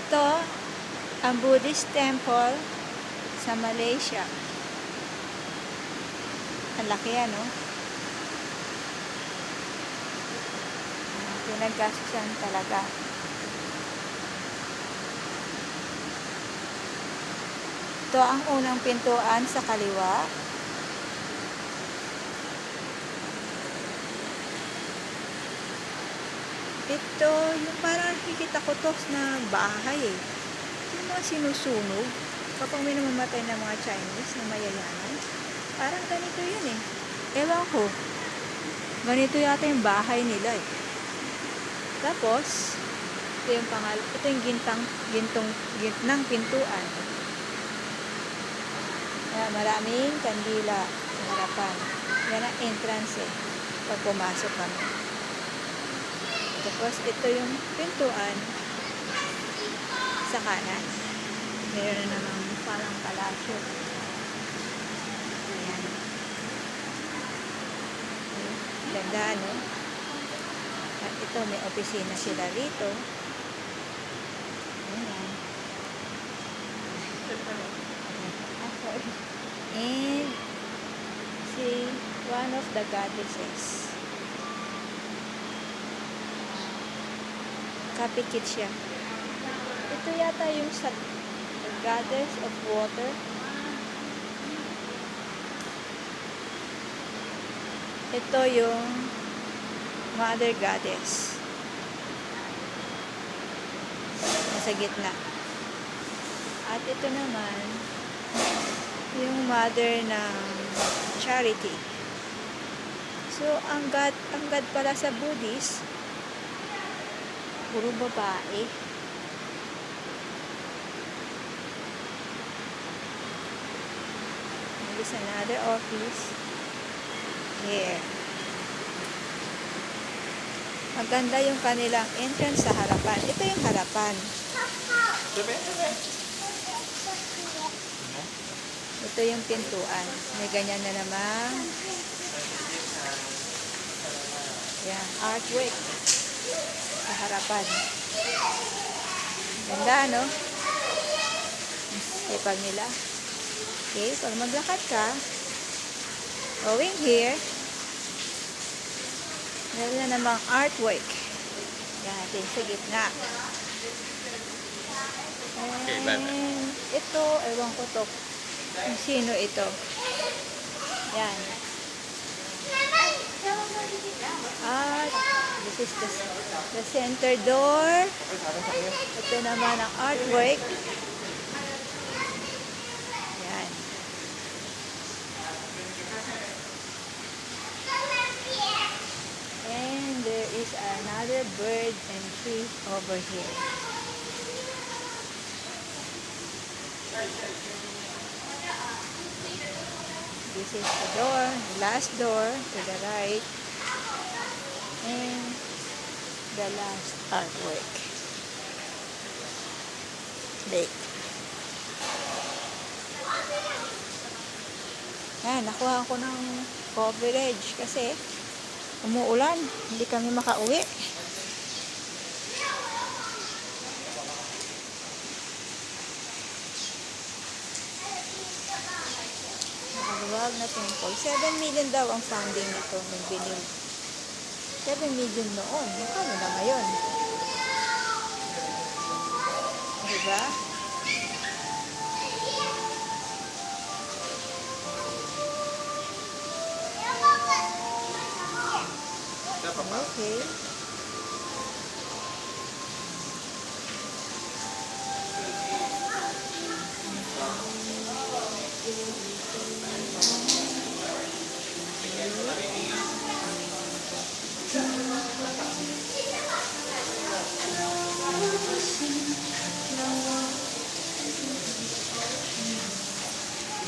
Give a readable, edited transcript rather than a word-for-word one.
Ito, ang Buddhist temple sa Malaysia. Ang laki yan, no? Pinaggastusan talaga. Ito ang unang pintuan sa kaliwa. Ito, yung parang nakikita ko to na bahay eh. Yung mga sinusunog kapag may namamatay na mga Chinese na mayayaman. Parang ganito yun eh. Ewan ko. Ganito yata yung bahay nila eh. Tapos, ito yung gintnang pintuan. Maraming kandila sa harapan. Yan ang entrance eh. Pag pumasok kami. Tapos, ito yung pintuan sa kanan. Meron na namang parang palasyo. Ayan. Ganda, no? At ito, may opisina sila rito. Ayan. And, see, one of the goddesses. Kapikit siya. Ito yata yung sa goddess of water. Ito yung mother goddess. Nasa gitna. At ito naman, yung mother ng charity. So, ang God pala sa Buddhist, puro babae. There's another office here. Maganda yung kanilang entrance sa harapan. Ito yung harapan. Ito yung pintuan. May ganyan na naman. Yan, artwork sa harapan. Ganda, no? Sipag nila. Okay, pag maglakad ka, going here, meron na namang artwork. Yan, sa gitna. And ito, ewan ko to. Kung sino ito. Yan. At this is the center door. Ito naman ang artwork. Yan. And there is another bird and tree over here. This is the door, the last door to the right, and the last artwork. Lake. Yan, nakuha ko ng coverage kasi umuulan, hindi kami makauwi. Wag na temple. 7 million daw ang funding nito ng binig. 7 million noon. Magkano na ngayon? Diba? Okay.